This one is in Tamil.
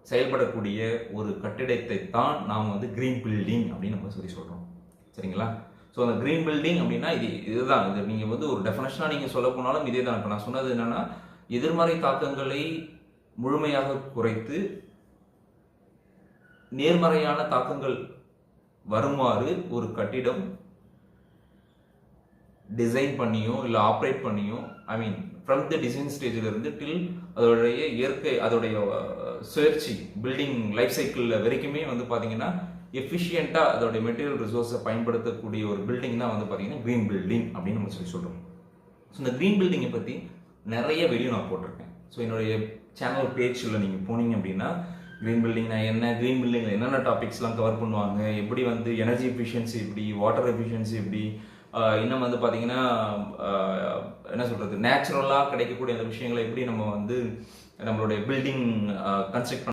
செயல்படக்கூடிய ஒரு கட்டிடத்தை தான் நாம் வந்து கிரீன் பில்டிங் அப்படின்னு நம்ம சொல்கிறோம். சரிங்களா? ஸோ அந்த கிரீன் பில்டிங் அப்படின்னா இதுதான். இது நீங்கள் வந்து ஒரு டெஃபினேஷனாக நீங்கள் சொல்ல போனாலும் இதே தான். இப்போ நான் சொன்னது என்னென்னா, எதிர்மறை தாக்கங்களை முழுமையாக குறைத்து நேர்மறையான தாக்கங்கள் வருமாறு ஒரு கட்டிடம் டிசைன் பண்ணியோ இல்லை ஆப்ரேட் பண்ணியோ, ஐ மீன் ஃப்ரம் த டிசைன் ஸ்டேஜில் இருந்து டில் அதோடைய இயற்கை, அதோடைய சுழற்சி, பில்டிங் லைஃப் சைக்கிளில் வரைக்குமே வந்து பார்த்தீங்கன்னா எஃபிஷியண்ட்டாக அதோடைய மெட்டீரியல் ரிசோர்ஸை பயன்படுத்தக்கூடிய ஒரு பில்டிங் தான் வந்து பார்த்தீங்கன்னா க்ரீன் பில்டிங் அப்படின்னு நம்ம சொல்கிறோம். ஸோ இந்த க்ரீன் பில்டிங்கை பற்றி நிறைய வீடியோ நான் போட்டிருக்கேன். ஸோ என்னுடைய சேனல் பேஜில் நீங்கள் போனீங்க அப்படின்னா க்ரீன் பில்டிங்னா என்ன, க்ரீன் பில்டிங்கில் என்னென்ன டாபிக்ஸ்லாம் கவர் பண்ணுவாங்க, எப்படி வந்து எனர்ஜி எஃபிஷியன்சி எப்படி, வாட்டர் எஃபிஷியன்சி எப்படி, இன்னும் வந்து பார்த்தீங்கன்னா என்ன சொல்கிறது, நேச்சுரலாக கிடைக்கக்கூடிய அந்த விஷயங்களை எப்படி நம்ம வந்து நம்மளுடைய பில்டிங் கன்ஸ்ட்ரக்ட்